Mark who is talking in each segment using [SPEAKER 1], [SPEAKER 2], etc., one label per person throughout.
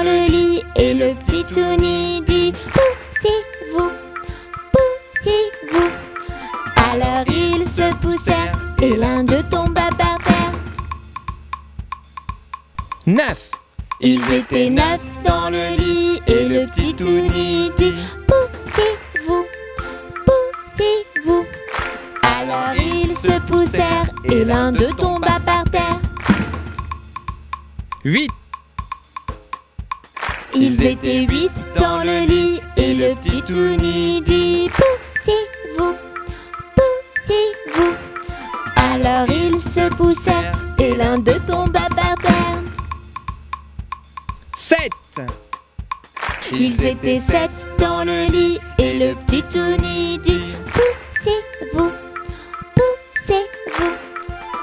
[SPEAKER 1] le lit et le petit Touni dit poussez-vous, poussez-vous. Alors ils se poussèrent et l'un d'eux tomba par terre.
[SPEAKER 2] 9.
[SPEAKER 1] Ils étaient 9 dans le lit et le petit Touni dit poussez-vous, poussez-vous. Alors ils se poussèrent et l'un d'eux tomba par terre.
[SPEAKER 2] 8.
[SPEAKER 1] Ils étaient 8 dans le lit et le petit Touni dit poussez-vous, poussez-vous. Alors ils se poussèrent et l'un d'eux tomba par terre.
[SPEAKER 2] 7.
[SPEAKER 1] Ils étaient 7 dans le lit et le petit Touni dit poussez-vous, poussez-vous.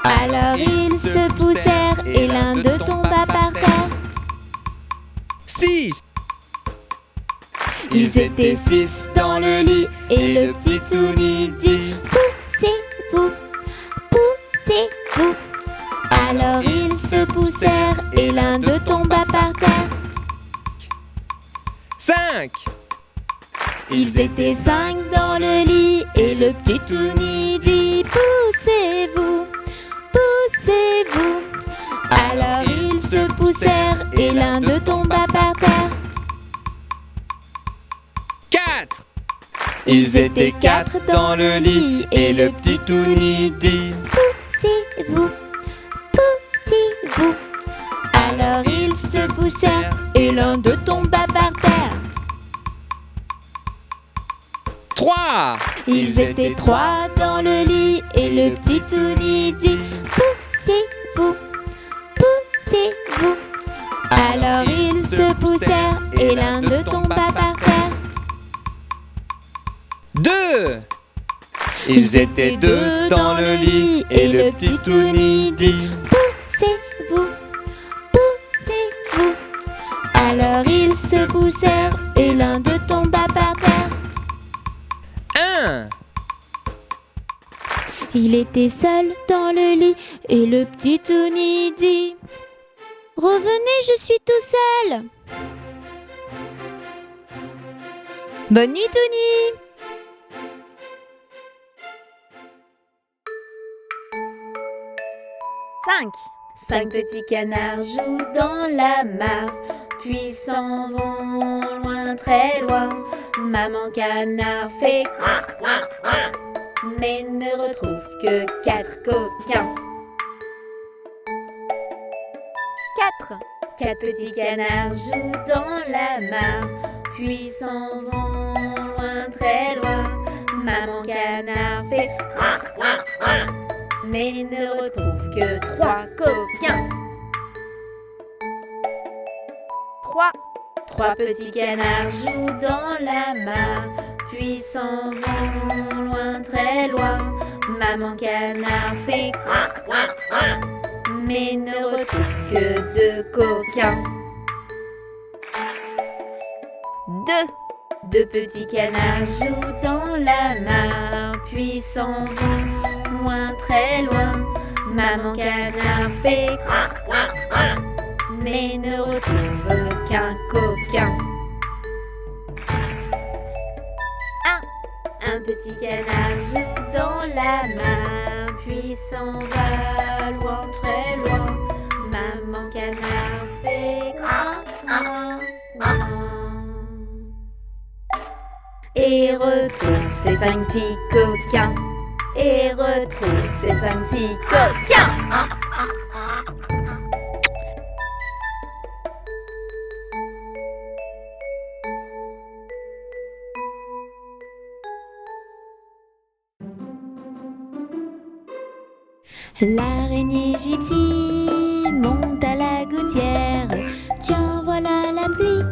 [SPEAKER 1] Alors ils se poussèrent et l'un d'eux tomba par terre.
[SPEAKER 2] 6.
[SPEAKER 1] Ils étaient 6 dans le lit et le petit Touni dit poussez-vous, poussez-vous. Alors ils se poussèrent et l'un d'eux tomba par terre.
[SPEAKER 2] 5.
[SPEAKER 1] Ils étaient 5 dans le lit et le petit Touni dit poussez-vous, poussez-vous. Alors ils se poussèrent et l'un d'eux tomba par terre.
[SPEAKER 2] 4.
[SPEAKER 1] Ils étaient 4 dans le lit et le petit Touni dit poussez-vous, poussez-vous. Alors ils se poussèrent et l'un d'eux tomba par terre.
[SPEAKER 2] 3.
[SPEAKER 1] Ils étaient 3 dans le lit et le petit Touni dit poussez-vous, poussez-vous. Alors ils se poussèrent et l'un d'eux tomba par terre.
[SPEAKER 2] 2.
[SPEAKER 1] Ils étaient 2 dans le lit et le petit Touni dit poussez-vous, poussez-vous. Alors ils se poussèrent et l'un d'eux tomba par terre.
[SPEAKER 2] 1.
[SPEAKER 1] Il était seul dans le lit et le petit Touni dit revenez, je suis tout seul. Bonne nuit Touni. 5 petits canards jouent dans la mare, puis s'en vont loin, très loin. Maman canard fait quack, quack, quack, mais ne retrouve que 4 coquins. 4 petits canards jouent dans la mare, puis s'en vont loin, très loin. Maman canard fait quack, quack, quack, mais ne retrouve que 3 coquins. 3 petits canards jouent dans la mare, puis s'en vont loin, très loin. Maman canard fait quack, quack, quack, mais ne retrouve que 2 coquins. 2 petits canards jouent dans la mare, puis s'en vont loin, très loin. Maman canard fait quack, quack, quack, mais ne retrouve qu'un coquin. Un petit canard joue dans la mare, puis s'en va loin, très loin. Maman canard fait coin, coin, coin, et retrouve ses 5 petits coquins. Et retrouve ses 5 petits coquins. L'araignée gypsy monte à la gouttière. Tiens, voilà la pluie.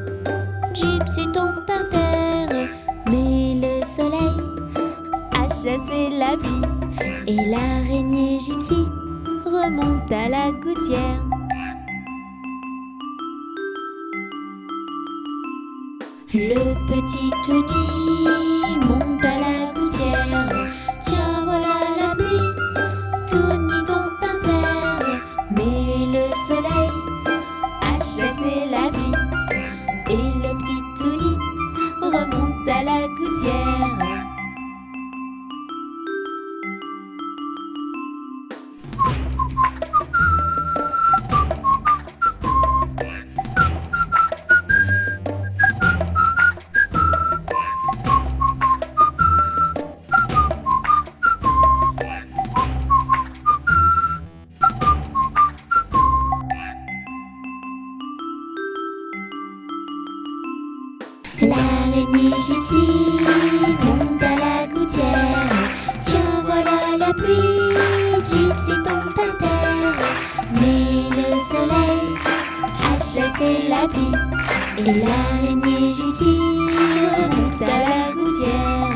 [SPEAKER 1] Gypsy tombe par terre, mais le soleil a chassé la pluie. Et l'araignée gypsy remonte à la gouttière. Le petit Touni monte à la gouttière. Tiens, voilà la pluie. Touni tombe par terre, mais le soleil a chassé la pluie. L'araignée gypsy monte à la gouttière. Tiens, voilà la pluie, Gypsy tombe par terre. Mais le soleil a chassé la pluie et l'araignée gypsy remonte à la gouttière.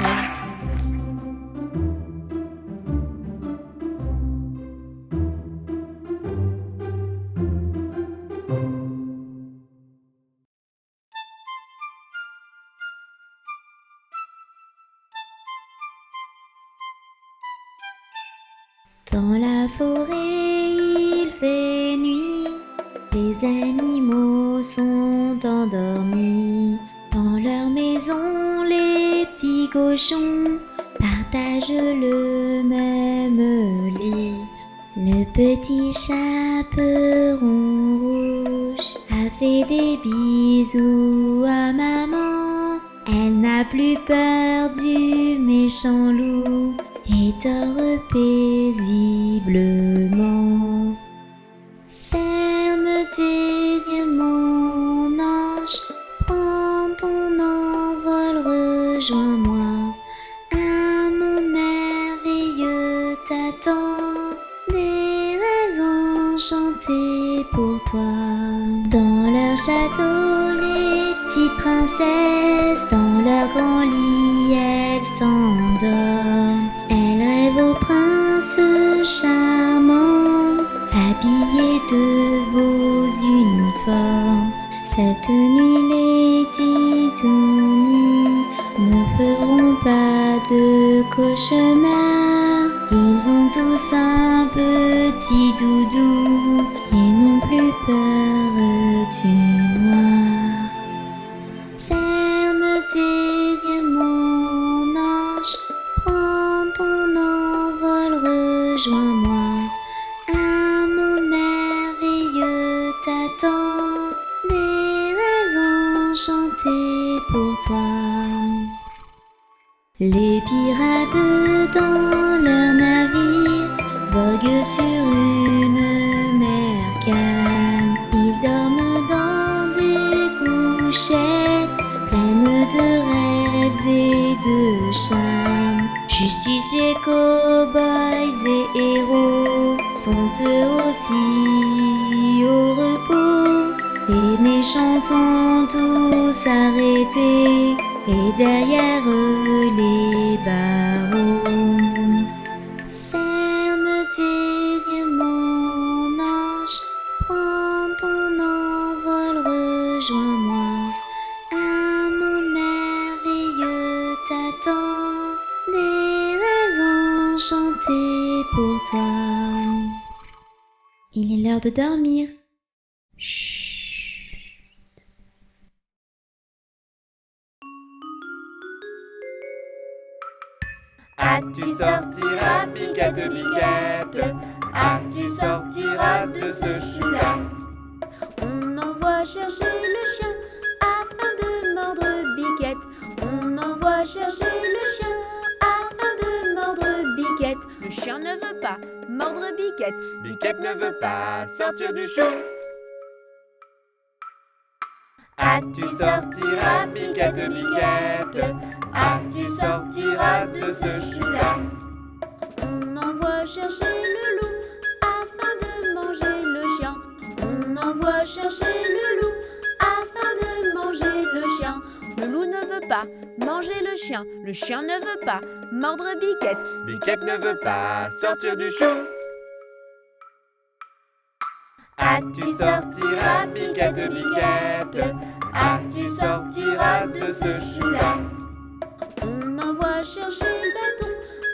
[SPEAKER 1] Dans la forêt, il fait nuit. Les animaux sont endormis. Dans leur maison, les petits cochons partagent le même lit. Le petit chaperon rouge a fait des bisous à maman. Elle n'a plus peur du méchant loup et dort paisiblement. Ferme tes yeux, mon ange, prends ton envol, rejoins-moi. Un monde merveilleux t'attend, des rêves enchantés pour toi. Dans leur château, les petites princesses, dans leur grand lit, elles s'endorment. Elles rêvent au prince charmant, habillés de beaux uniformes. Cette nuit, les titounis ne feront pas de cauchemar. Ils ont tous un petit doudou et n'ont plus peur du noir. Ferme tes yeux, mon ange, prends ton envol, rejoins-moi. Un monde merveilleux t'attend, des rêves enchantés pour toi. Les pirates dans leur navire voguent sur une mer calme. Ils dorment dans des couchettes pleines de rêves et de charmes. Justiciers, cow-boys et héros sont eux aussi au repos. Les méchants sont tous arrêtés et derrière eux les barreaux. Ferme tes yeux, mon ange, prends ton envol, rejoins-moi. Un monde merveilleux t'attend, des rêves enchantés pour toi. Il est l'heure de dormir. Chut.
[SPEAKER 3] Tu sortiras, Biquette, Biquette, tu sortiras de ce chou-là.
[SPEAKER 4] On envoie chercher le chien afin de mordre Biquette. On envoie chercher le chien afin de mordre Biquette. Le chien ne veut pas mordre Biquette.
[SPEAKER 3] Biquette ne veut pas sortir du chou. Tu sortiras, Biquette, Biquette, tu sortiras de ce chou-là.
[SPEAKER 4] On envoie chercher le loup afin de manger le chien. On envoie chercher le loup afin de manger le chien. Le loup ne veut pas manger le chien. Le chien ne veut pas mordre Biquette.
[SPEAKER 3] Biquette ne veut pas sortir du chou. Tu sortiras, Biquette, Biquette, tu sortiras de ce chou-là.
[SPEAKER 4] On envoie chercher le bâton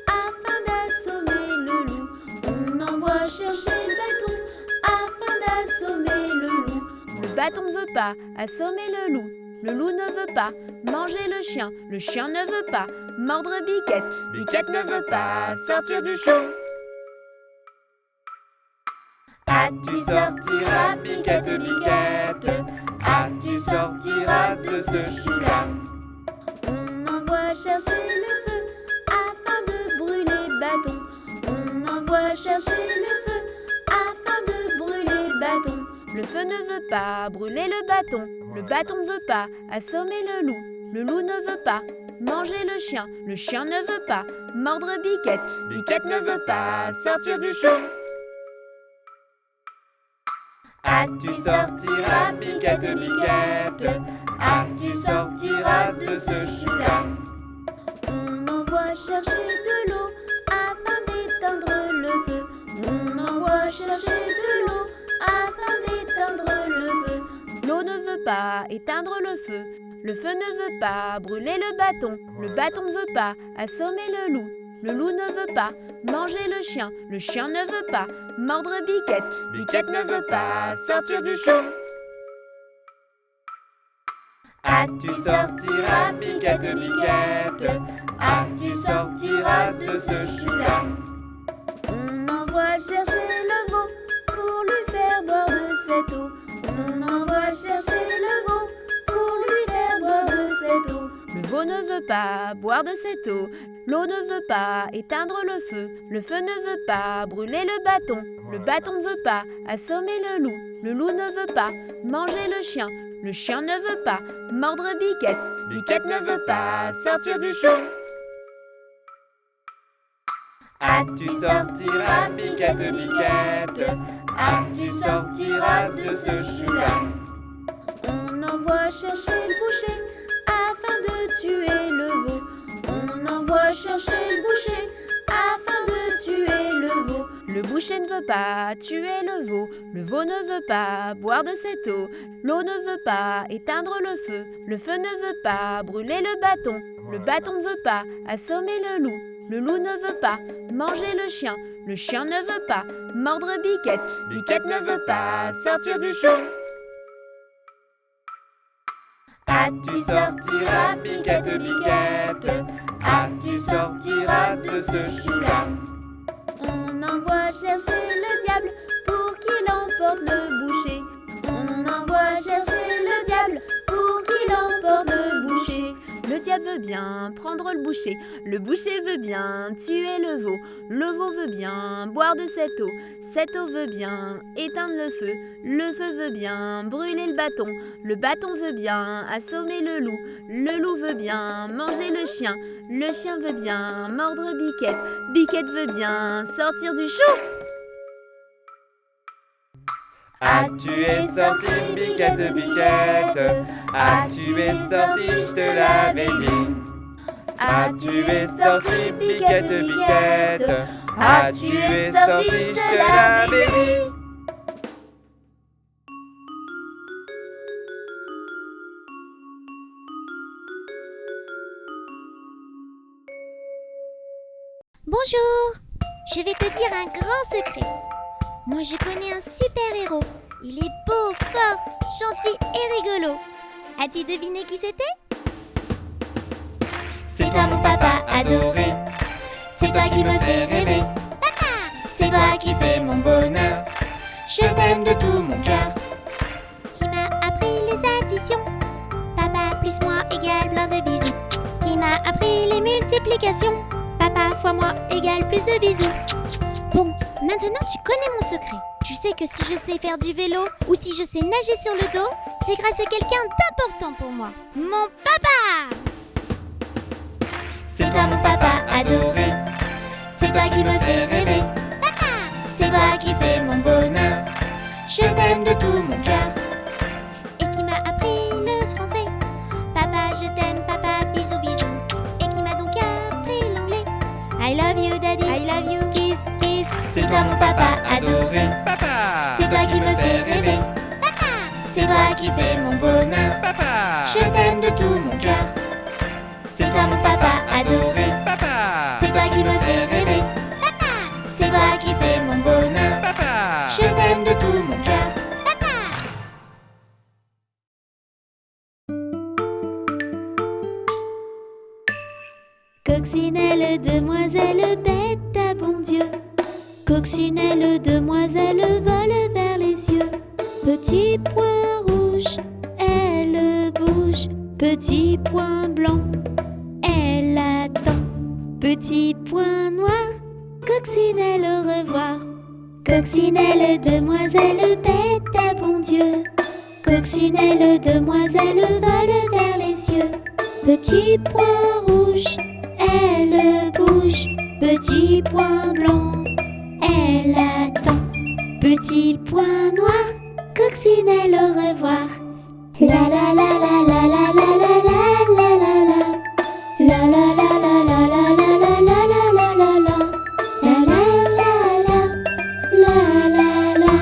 [SPEAKER 4] afin d'assommer le loup. On envoie chercher le bâton afin d'assommer le loup. Le bâton ne veut pas assommer le loup. Le loup ne veut pas manger le chien. Le chien ne veut pas mordre Biquette.
[SPEAKER 3] Biquette ne veut pas sortir du chou. Tu sortiras, Biquette, Biquette, tu sortiras de ce chou-là.
[SPEAKER 4] On envoie chercher le feu afin de brûler bâton. On envoie chercher le feu afin de brûler bâton. Le feu ne veut pas brûler le bâton. Le bâton ne veut pas assommer le loup. le loup ne veut pas manger le chien ne veut pas mordre Biquette,
[SPEAKER 3] Biquette ne veut pas sortir du chou. Ah, tu sortiras, Biquette, Biquette. Ah, tu sortiras de ce chou-là.
[SPEAKER 4] On envoie chercher de l'eau afin d'éteindre le feu. On envoie chercher de l'eau afin d'éteindre le feu. L'eau ne veut pas éteindre le feu ne veut pas brûler le bâton ne veut pas assommer le loup ne veut pas manger le chien ne veut pas mordre Biquette,
[SPEAKER 3] Biquette ne veut pas sortir du chou. Ah, tu sortiras, Biquette, Biquette. Ah, tu sortiras de ce chou-là.
[SPEAKER 4] On envoie chercher le veau pour lui faire boire de cette eau. On envoie chercher le veau pour lui faire boire de cette eau. Le veau ne veut pas boire de cette eau. L'eau ne veut pas éteindre le feu ne veut pas brûler le bâton ne veut pas assommer le loup ne veut pas manger le chien ne veut pas mordre Biquette,
[SPEAKER 3] Biquette ne veut pas sortir du chou. Ah, tu sortiras, Biquette, Biquette. Ah, tu sortiras de ce chou-là.
[SPEAKER 4] On envoie chercher le boucher afin de tuer le veau. On envoie chercher le boucher afin de tuer le veau. Le boucher ne veut pas tuer le veau ne veut pas boire de cette eau. L'eau ne veut pas éteindre le feu ne veut pas brûler le bâton ne veut pas assommer le loup ne veut pas manger le chien ne veut pas mordre Biquette,
[SPEAKER 3] Biquette ne veut pas sortir du chou. Ah, tu sortiras, Biquette, Biquette. Ah, tu sortiras de ce chou-là.
[SPEAKER 4] On envoie chercher le diable pour qu'il emporte le boucher. On envoie chercher le diable pour qu'il emporte le boucher. Le diable veut bien prendre le boucher veut bien tuer le veau veut bien boire de cette eau veut bien éteindre le feu veut bien brûler le bâton veut bien assommer le loup veut bien manger le chien veut bien mordre Biquette, Biquette veut bien sortir du chou.
[SPEAKER 3] Ah, tu es sorti, Biquette, Biquette. Ah, tu es sorti, je te l'avais dit. Ah, tu es sorti, Biquette, Biquette. Ah, tu es sorti, je te l'avais dit.
[SPEAKER 1] Bonjour, je vais te dire un grand secret. Moi je connais un super héros. Il est beau, fort, gentil et rigolo. As-tu deviné qui c'était? C'est toi mon papa adoré. C'est toi qui me fais rêver. Papa, c'est toi qui fais mon bonheur. Je t'aime de tout mon cœur. Qui m'a appris les additions. Papa plus moi égale plein de bisous. Qui m'a appris les multiplications. Papa fois moi égale plus de bisous. Bon, maintenant tu connais mon secret. Tu sais que si je sais faire du vélo ou si je sais nager sur le dos, c'est grâce à quelqu'un d'important pour moi. Mon papa! C'est toi mon papa adoré. C'est toi qui me fais rêver. Papa! C'est toi qui fais mon bonheur. Je t'aime de tout mon cœur. Et qui m'a appris le français. Papa, je t'aime, papa, bisous, bisous. Et qui m'a donc appris l'anglais. I love you, daddy, I love you, kiss, kiss. C'est toi mon papa adoré.
[SPEAKER 2] Papa!
[SPEAKER 1] C'est toi qui me fais rêver. Papa! C'est toi qui fais mon bonheur.
[SPEAKER 2] Papa!
[SPEAKER 1] Je t'aime de tout mon cœur. C'est toi mon papa adoré.
[SPEAKER 2] Papa!
[SPEAKER 1] C'est toi qui me fais rêver. Papa! C'est toi qui fais mon bonheur.
[SPEAKER 2] Papa!
[SPEAKER 1] Je t'aime de tout mon cœur. Papa! Coccinelle, demoiselle, bête à bon Dieu. Coccinelle, demoiselle, vole vers les cieux. Petit point rouge, elle bouge. Petit point blanc, elle attend. Petit point noir, coccinelle, au revoir. Coccinelle, demoiselle, bête à bon Dieu. Coccinelle, demoiselle, vole vers les cieux. Petit point rouge, elle bouge. Petit point blanc, elle attend. Petit point noir, coccinelle au revoir. La la la la la la la la la la la la. La la la la la la la la la la la la la. La la la la. La la la.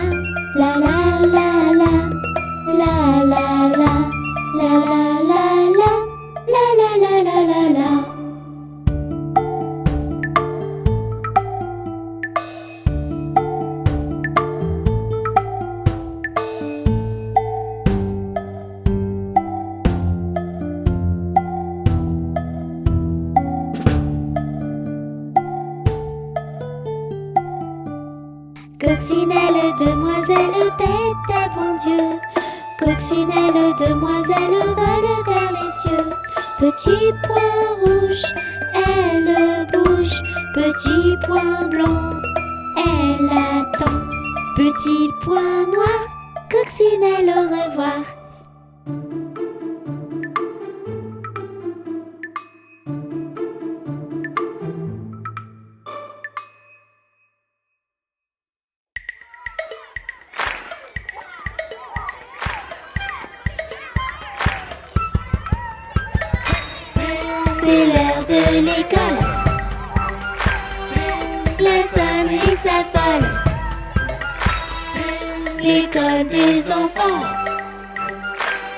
[SPEAKER 1] La la la la. La la la. La la la la. La la la la la la. Coccinelle, demoiselle, bête à bon Dieu. Coccinelle, demoiselle, vole vers les cieux. Petit point rouge, elle bouge. Petit point blanc, elle attend. Petit point noir, coccinelle, au revoir. C'est l'heure de l'école. La sonnerie s'affole. L'école des enfants.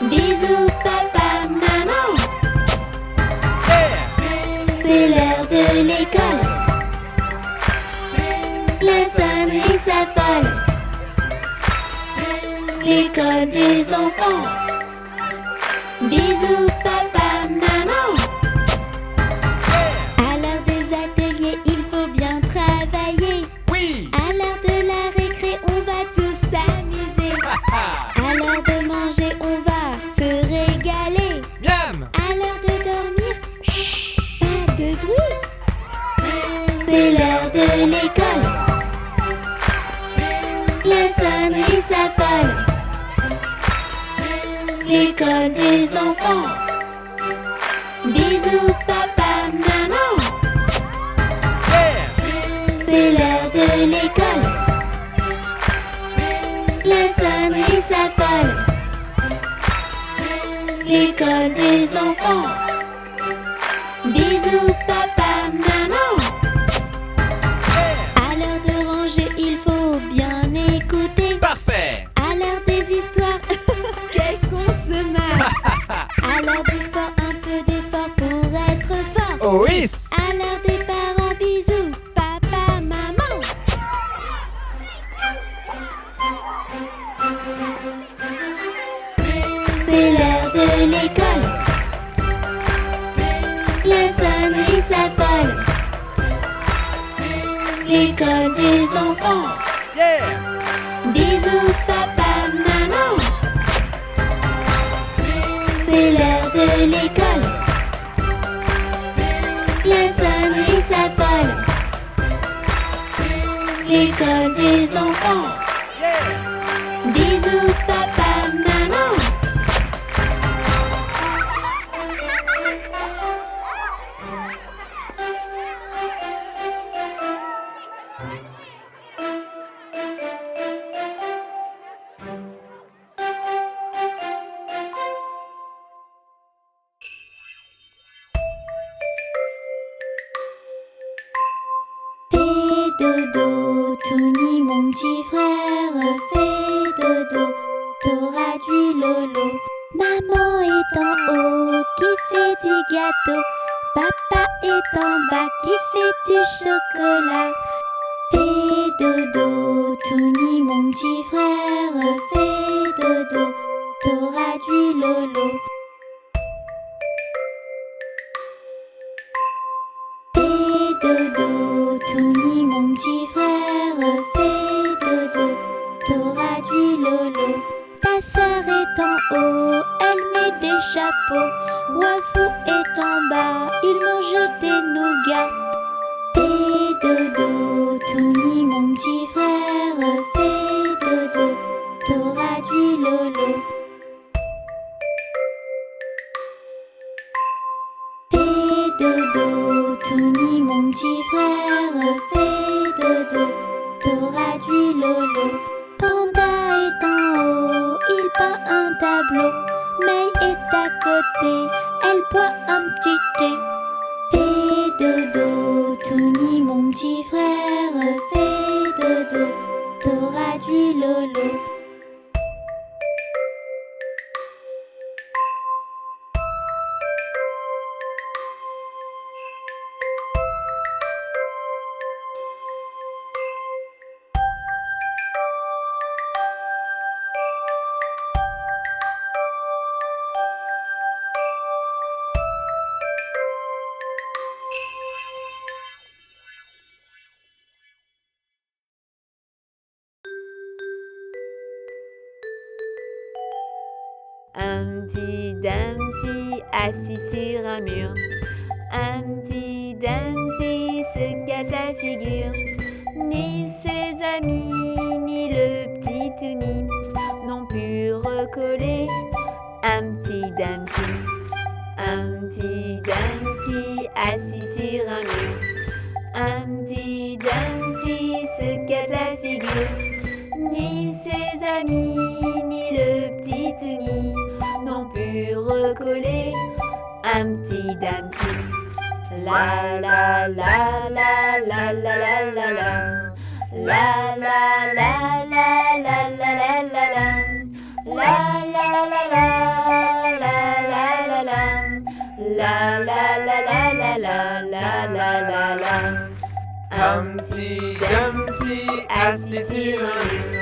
[SPEAKER 1] Bisous papa, maman. C'est l'heure de l'école. La sonnerie s'affole. L'école des enfants. Bisous papa, maman. À l'heure des ateliers, il faut bien travailler.
[SPEAKER 2] Oui.
[SPEAKER 1] À l'heure de la récré, on va tous s'amuser. À l'heure de manger, on va se régaler.
[SPEAKER 2] Miam.
[SPEAKER 1] À l'heure de dormir, chut, pas de bruit. C'est l'heure de l'école. La sonnerie s'affole. L'école des enfants. Bisous papa, maman. C'est l'heure de l'école. La sonnerie s'affole. L'école des enfants. Bisous papa, maman. À l'heure de ranger, il faut bien écouter.
[SPEAKER 2] Parfait.
[SPEAKER 1] À l'heure des histoires, qu'est-ce qu'on se marre. À l'heure du sport, un peu d'effort pour être fort.
[SPEAKER 2] Oh oui.
[SPEAKER 1] À l'heure des parents, bisous, papa, maman. C'est l'heure de l'école. La sonnerie s'affole. L'école des enfants.
[SPEAKER 2] Yeah.
[SPEAKER 1] Bisous papa, maman. C'est l'heure de l'école. La sonnerie s'affole. L'école des enfants.
[SPEAKER 2] Yeah.
[SPEAKER 1] Bisous papa, maman. Fais dodo, Tony mon petit frère, fais dodo, t'auras dit lolo. Maman est en haut qui fait du gâteau, papa est en bas qui fait du chocolat. Fais dodo, Tony mon petit frère, fais dodo, t'auras dit lolo. Fais dodo, Tony mon petit frère, fais dodo, t'auras dit lolo. Ta sœur est en haut, elle met des chapeaux. Wafou est en bas, il mange des nougats. Fais dodo, Tony mon petit frère, fais dodo, t'auras dit lolo. petit frère fait dodo. Dora dit Lolo. Panda est en haut, il peint un tableau. May est à côté, elle boit un petit thé. Fais dodo, Touni mon petit frère fait dodo. Dora dit Lolo.
[SPEAKER 4] Humpty Dumpty assis sur un mur. Humpty Dumpty se casse la figure. Ni ses amis, ni le petit Touni n'ont pu recoller Humpty Dumpty. Humpty Dumpty assis sur un mur. Humpty Dumpty se casse la figure. Ni ses amis, ni le petit Touni n'ont pu recoller Humpty Dumpty. La la la la la la la la la. La la la la la la la la la. La la la la la la la la. La la la la la la la la la la.
[SPEAKER 3] Humpty Dumpty assis sur un mur.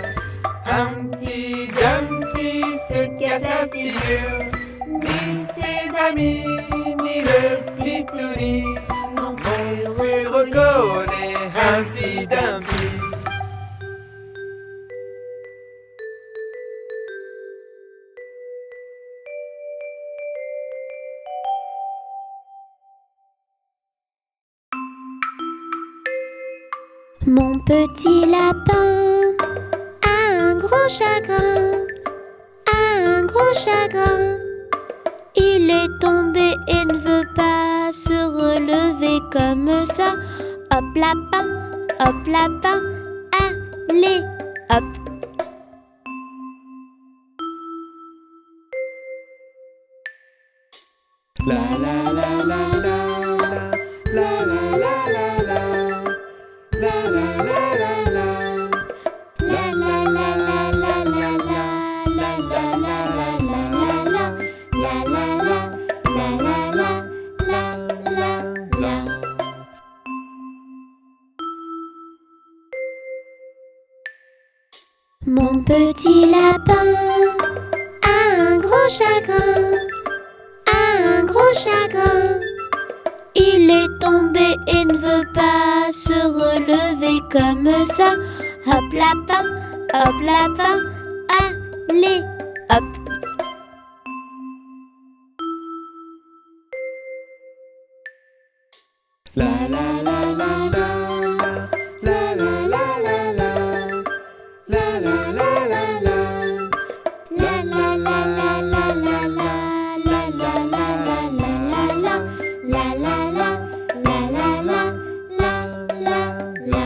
[SPEAKER 3] Humpty Dumpty se casse la figure. Ni ses amis, ni le petit Touni n'ont pu recoller Humpty Dumpty.
[SPEAKER 1] Mon petit lapin a un gros chagrin, a un gros chagrin. Il est tombé et ne veut pas se relever comme ça. Hop lapin, allez, hop.
[SPEAKER 2] La la la la la la la la la la la. La la la la la.
[SPEAKER 1] La la la la la la la. La la la la la la la. La la la la la la la la. Mon petit lapin a un gros chagrin, a un gros chagrin. Il est tombé et ne veut pas se relever comme ça. Hop lapin, allez, hop.
[SPEAKER 2] La la la la la. La la la la la. La la la la la.
[SPEAKER 1] La la la la la la la. La la la la la la la. La la la la la la la la.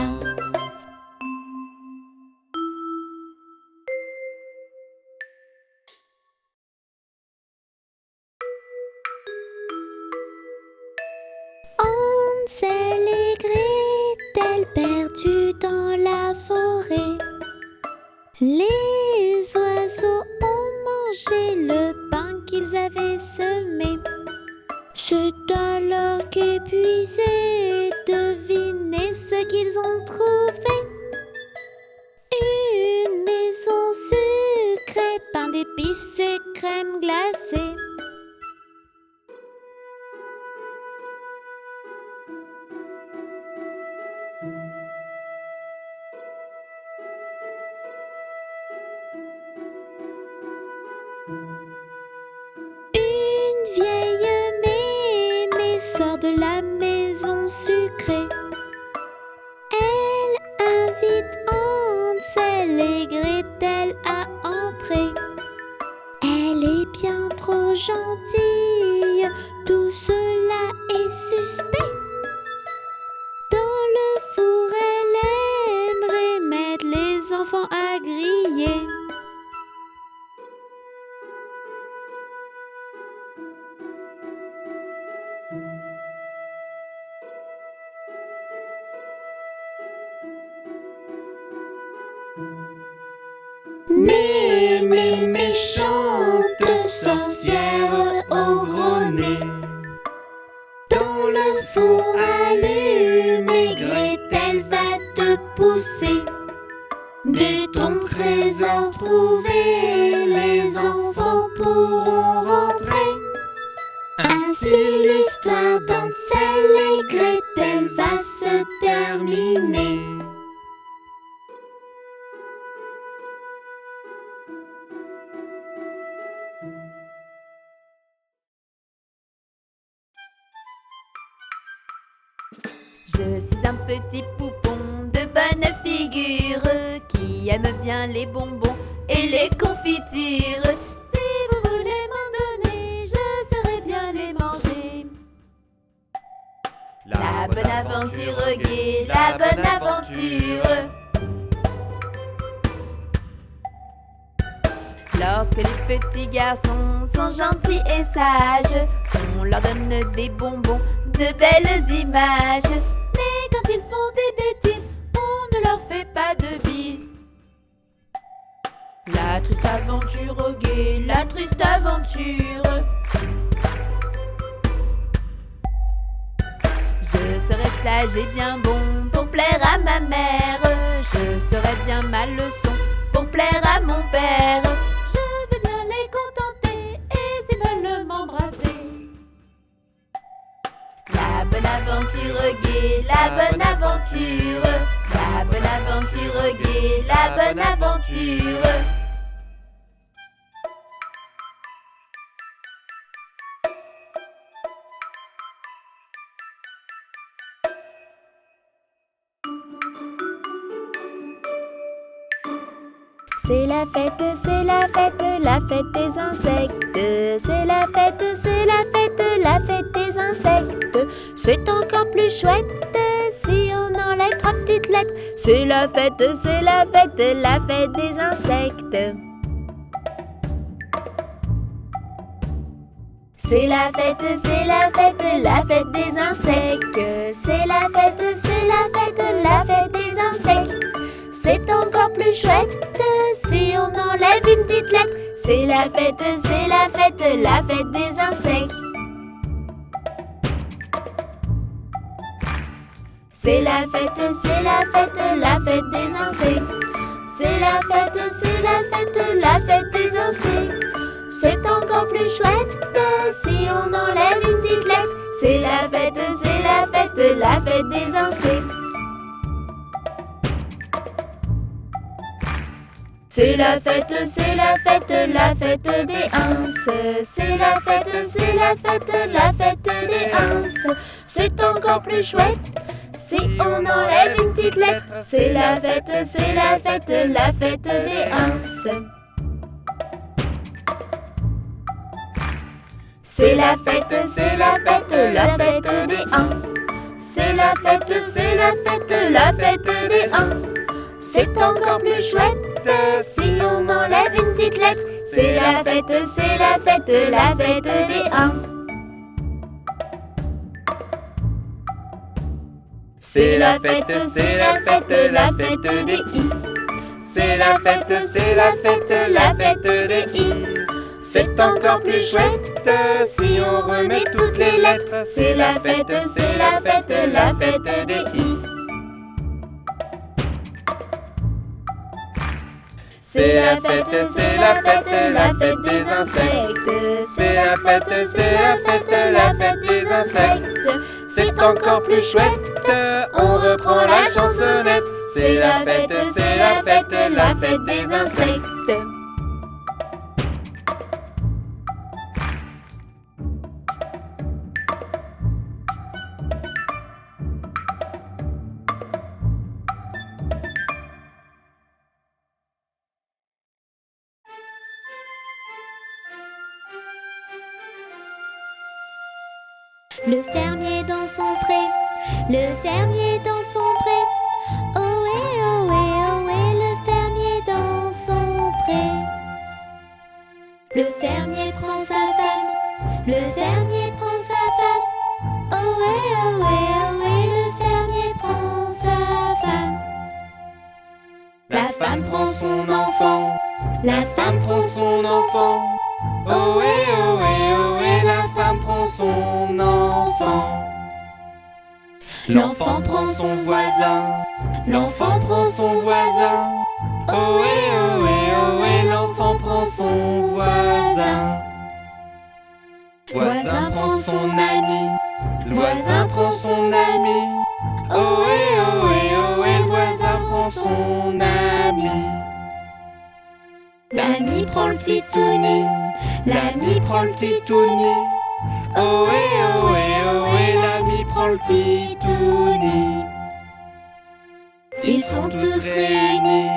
[SPEAKER 1] Hansel et Gretel perdus dans la forêt. Les oiseaux ont mangé le pain qu'ils avaient semé. C'est alors qu'épuisés, devinez ce qu'ils ont trouvé. Une maison sucrée, pain d'épices et crème glacée. Une vieille mémé sort de la maison sucrée. Elle invite Hansel et Gretel à entrer. Elle est bien trop gentille, tout cela est suspect.
[SPEAKER 2] Mémé, méchante sorcière au gros nez. Dans le four allumé, Gretel va te pousser. De ton trésor trouvé, les enfants pourront rentrer. Ainsi l'histoire d'Hansel et Gretel va se terminer.
[SPEAKER 4] Je suis un petit poupon de bonne figure qui aime bien les bonbons et les confitures. Si vous voulez m'en donner, je saurai bien les manger. La bonne aventure gaie, la bonne aventure. Lorsque les petits garçons sont gentils et sages, on leur donne des bonbons, de belles images. Mais quand ils font des bêtises, on ne leur fait pas de bises. La triste aventure gaie, la triste aventure. Je serai sage et bien bon pour plaire à ma mère. Je serai bien ma leçon pour plaire à mon père. Je veux bien les contenter et s'ils veulent m'embrasser. La bonne aventure gaie, la bonne aventure. La bonne aventure gaie, la bonne aventure.
[SPEAKER 1] C'est la fête, c'est la fête des insectes. C'est la fête, c'est la fête des insectes. C'est encore plus chouette si on enlève 3 petites lettres. C'est la fête des insectes. C'est la fête des insectes. C'est la fête des insectes. C'est encore plus chouette si on enlève une petite lettre. C'est la fête des insectes. C'est la fête des insectes. C'est la fête des insectes. C'est encore plus chouette si on enlève une petite lettre. C'est la fête des insectes. C'est la fête des ins. C'est la fête des ins. C'est encore plus chouette si on enlève une petite lettre. C'est la fête des ins. C'est la fête des ins. C'est la fête des ins. C'est encore plus chouette si on enlève une petite lettre. C'est la fête des ins. C'est la fête des i. C'est la fête des i. C'est encore plus chouette si on remet toutes les lettres. C'est la fête des i. C'est la fête des insectes. C'est la fête des insectes. C'est encore plus chouette, on reprend la chansonnette. C'est la fête des insectes. Le fermier dans son pré, le fermier dans son pré. Ohé, ohé, ohé, le fermier dans son pré. Le fermier prend sa femme, le fermier prend sa femme. Ohé, ohé, ohé, le fermier prend sa femme. La femme prend son enfant,
[SPEAKER 2] La femme prend son enfant. Ohé, ohé, ohé, la femme prend son enfant. L'enfant prend son voisin. L'enfant prend son voisin. Ohé, ohé, ohé, l'enfant prend son voisin. Voisin prend son ami. Voisin prend son ami. Ohé, ohé, ohé, le voisin prend son ami. L'ami prend le titouni. L'ami prend le titouni. Ohé, ohé, ohé, l'ami prend le titouni. Ils sont tous réunis.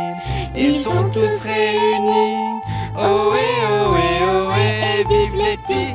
[SPEAKER 2] Ils sont tous réunis. Ohé, ohé, ohé, et vive les titounis.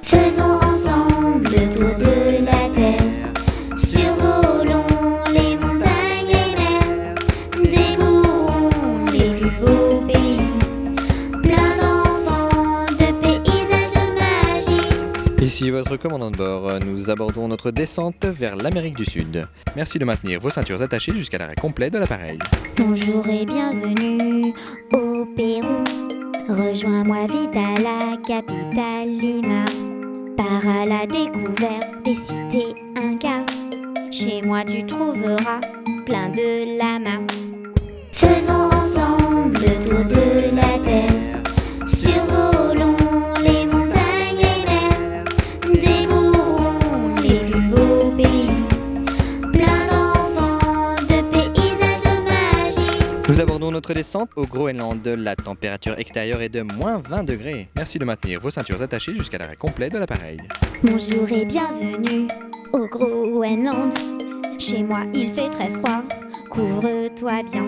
[SPEAKER 1] Faisons ensemble le tour de la terre. Survolons les montagnes, les mers. Découvrons les plus beaux pays. Plein d'enfants, de paysages, de magie.
[SPEAKER 5] Ici votre commandant de bord, nous abordons notre descente vers l'Amérique du Sud. Merci de maintenir vos ceintures attachées jusqu'à l'arrêt complet de l'appareil.
[SPEAKER 1] Bonjour et bienvenue au Pérou. Rejoins-moi vite à la capitale Lima. Pars à la découverte des cités Incas. Chez moi tu trouveras plein de lamas. Faisons ensemble le tour de la terre. Survolons les montagnes, les mers. Découvrons les plus beaux pays. Plein d'enfants, de paysages, de magie.
[SPEAKER 5] Nous abordons notre descente au Groenland. La température extérieure est de moins 20 degrés. Merci de maintenir vos ceintures attachées jusqu'à l'arrêt complet de l'appareil.
[SPEAKER 1] Bonjour et bienvenue au Groenland. Chez moi il fait très froid, couvre-toi bien.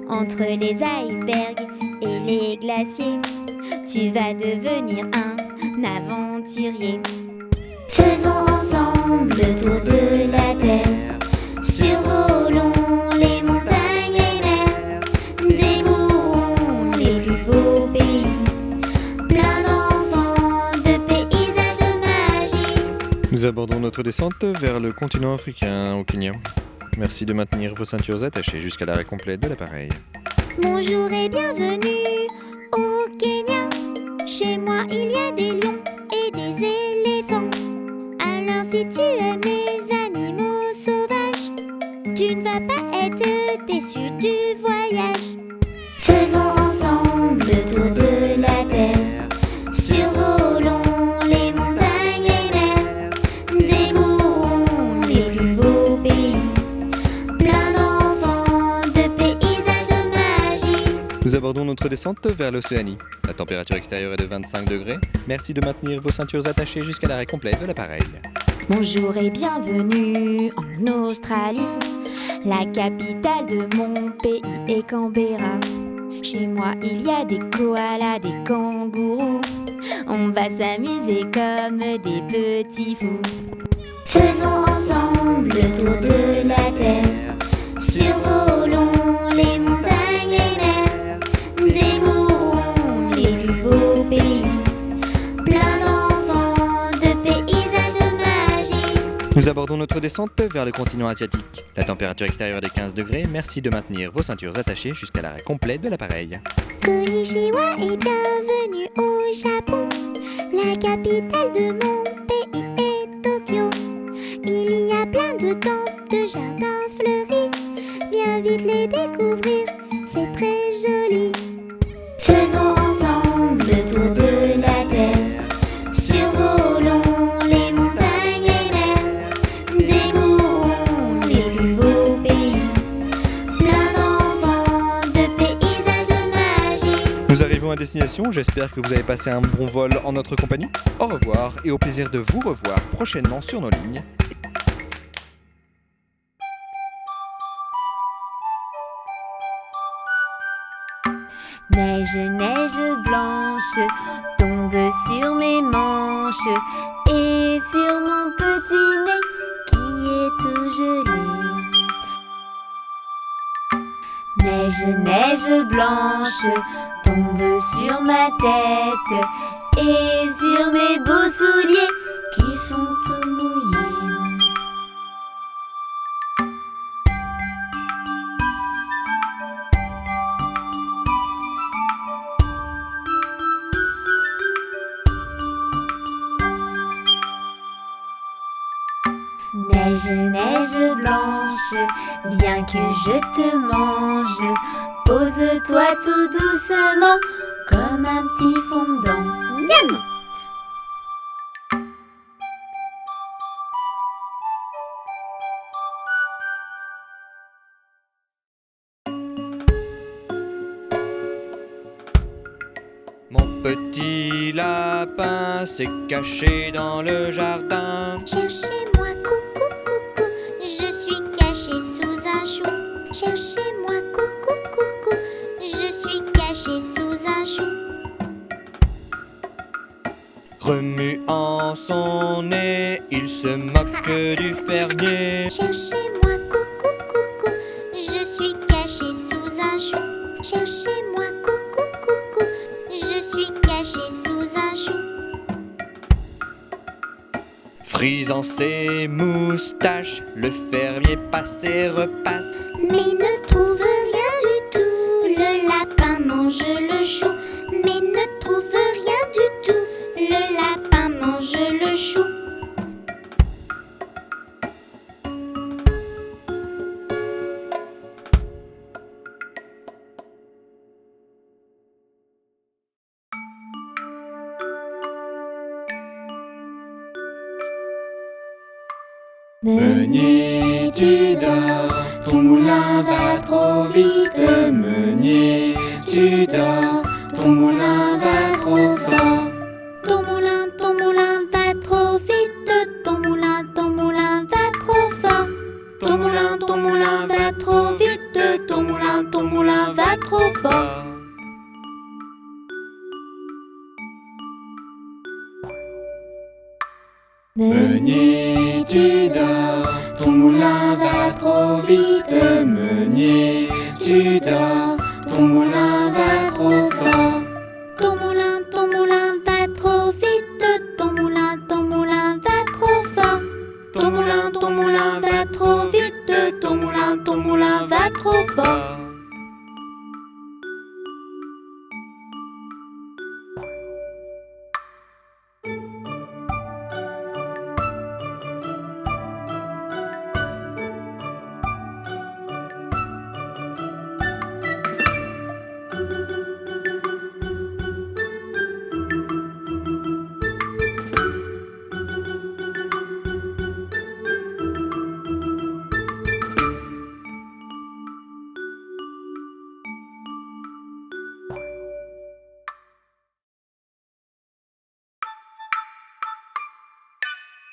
[SPEAKER 1] Entre les icebergs et les glaciers, tu vas devenir un aventurier. Faisons ensemble le tour de la terre. Survolons les montagnes, les mers. Découvrons les plus beaux pays. Plein d'enfants, de paysages, de magie.
[SPEAKER 5] Nous abordons notre descente vers le continent africain, au Kenya. Merci de maintenir vos ceintures attachées jusqu'à l'arrêt complet de l'appareil.
[SPEAKER 1] Bonjour et bienvenue au Kenya. Chez moi il y a des lions et des éléphants. Alors si tu aimes les animaux sauvages, tu ne vas pas être déçu du voyage. Faisons ensemble le tour de la terre. Survolons les montagnes, les mers. Découvrons les plus beaux pays. Plein d'enfants, de paysages, de magie.
[SPEAKER 5] Nous abordons notre descente vers l'Océanie. La température extérieure est de 25 degrés. Merci de maintenir vos ceintures attachées jusqu'à l'arrêt complet de l'appareil.
[SPEAKER 1] Bonjour et bienvenue en Australie. La capitale de mon pays est Canberra. Chez moi il y a des koalas, des kangourous. On va s'amuser comme des petits fous. Faisons ensemble le tour de la terre. Survolons les montagnes, les mers. Découvrons les plus beaux pays. Plein d'enfants, de paysages, de magie.
[SPEAKER 5] Nous abordons notre descente vers le continent asiatique. La température extérieure est de 15 degrés. Merci de maintenir vos ceintures attachées jusqu'à l'arrêt complet de l'appareil.
[SPEAKER 1] Konnichiwa et bienvenue au Japon. La capitale de mon pays est Tokyo. Il y a plein de temples, de jardins fleuris. Viens vite les découvrir, c'est très joli. Faisons ensemble le tour de la terre. Survolons les montagnes, les mers. Découvrons les plus beaux pays. Plein d'enfants, de paysages, de magie.
[SPEAKER 5] Nous arrivons à destination, j'espère que vous avez passé un bon vol en notre compagnie. Au revoir et au plaisir de vous revoir prochainement sur nos lignes.
[SPEAKER 4] Neige, neige blanche tombe sur mes manches et sur mon petit nez qui est tout gelé. Neige, neige blanche tombe sur ma tête et sur mes beaux souliers qui sont tout mouillés. Neige, neige blanche, viens que je te mange. Pose-toi tout doucement, comme un petit fondant. Miam!
[SPEAKER 5] Mon petit lapin s'est caché dans le jardin.
[SPEAKER 1] Cherchez-moi, coucou, coucou, je suis caché sous un chou. Cherchez-moi, coucou, coucou, je suis caché sous un chou.
[SPEAKER 5] Remuant son nez, il se moque du fermier.
[SPEAKER 1] Cherchez-moi, coucou, coucou, je suis caché sous un chou. Cherchez-moi, coucou, coucou, je suis caché sous un chou.
[SPEAKER 5] Frisant ses moustaches, le fermier passe et repasse.
[SPEAKER 1] Mais ne trouve rien du tout, le lapin mange le chou. Mais ne trouve rien du tout, le lapin mange le chou.
[SPEAKER 2] Meunier, tu dors, ton moulin va trop vite. Meunier, tu dors, ton moulin va trop fort.
[SPEAKER 1] Ton moulin va trop vite. Ton moulin va trop fort.
[SPEAKER 2] Ton moulin va trop vite. Ton moulin va trop fort. Meunier, tu dors, ton moulin va trop vite. Meunier, tu dors, ton moulin va trop fort.
[SPEAKER 1] Ton moulin va trop vite. Ton moulin va trop fort.
[SPEAKER 2] Ton moulin va trop vite. Ton moulin va trop fort.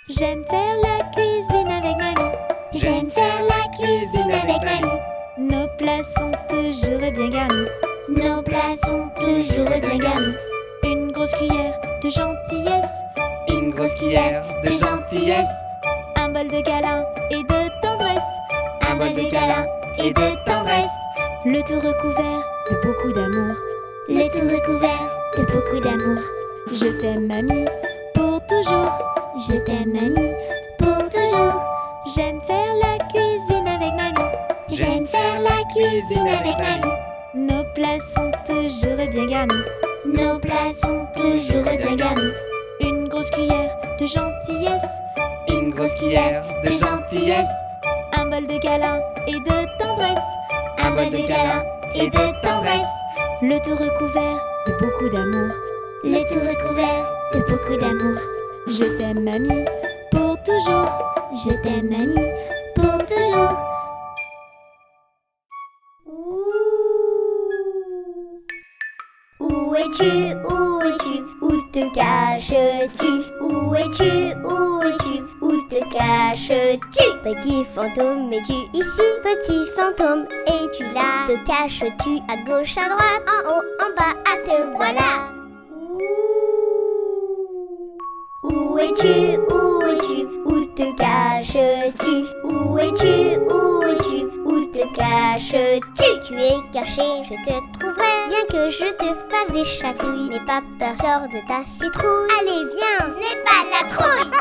[SPEAKER 1] J'aime faire la cuisine avec mamie. J'aime faire la cuisine avec mamie.
[SPEAKER 4] Nos plats sont toujours bien garnis.
[SPEAKER 1] Nos plats sont toujours bien garnis.
[SPEAKER 4] Une grosse cuillère de gentillesse,
[SPEAKER 2] Une grosse cuillère de gentillesse.
[SPEAKER 4] un bol de câlin et de tendresse,
[SPEAKER 2] Un bol de câlin et de tendresse.
[SPEAKER 4] le tout recouvert de beaucoup d'amour.
[SPEAKER 1] Le tout recouvert de beaucoup d'amour.
[SPEAKER 4] Je t'aime mamie, pour toujours.
[SPEAKER 1] Je t'aime mamie, pour toujours.
[SPEAKER 4] J'aime faire la cuisine avec mamie.
[SPEAKER 1] J'aime faire la cuisine avec mamie.
[SPEAKER 4] Nos plats sont toujours bien garnis.
[SPEAKER 1] Nos plats sont toujours bien garnis.
[SPEAKER 4] Une grosse cuillère de gentillesse,
[SPEAKER 2] Une grosse cuillère de gentillesse.
[SPEAKER 4] un bol de câlin et de tendresse,
[SPEAKER 2] Un bol de câlin et de tendresse.
[SPEAKER 4] le tout recouvert de beaucoup d'amour.
[SPEAKER 1] Le tout recouvert de beaucoup d'amour.
[SPEAKER 4] Je t'aime mamie, pour toujours.
[SPEAKER 1] Je t'aime mamie, pour toujours. Où es-tu? Où es-tu?
[SPEAKER 6] Où te caches-tu? Où es-tu? Où es-tu? Où te caches-tu? Petit fantôme, es-tu ici? Petit fantôme, es-tu là? Te caches-tu à gauche, à droite? En haut, en bas, ah te voilà! Où es-tu? Où es-tu? Où te caches-tu? Où es-tu? Où es-tu? Où te caches-tu? Tu es caché, je te trouverai. Bien que je te fasse des chatouilles, n'aie pas peur, sors de ta citrouille. Allez, viens, n'aie pas la trouille.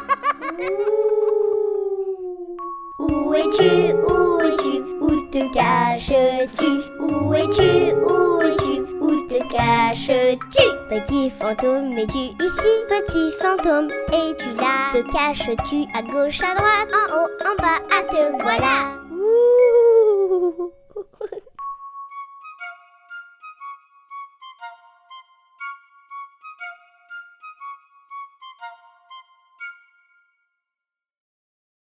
[SPEAKER 6] Où es-tu? Où es-tu? Où te caches-tu? Où es-tu? Où es-tu? Où te caches-tu? Petit fantôme, es-tu ici? Petit fantôme, es-tu là? Te caches-tu à gauche, à droite? En haut, en bas, ah te voilà!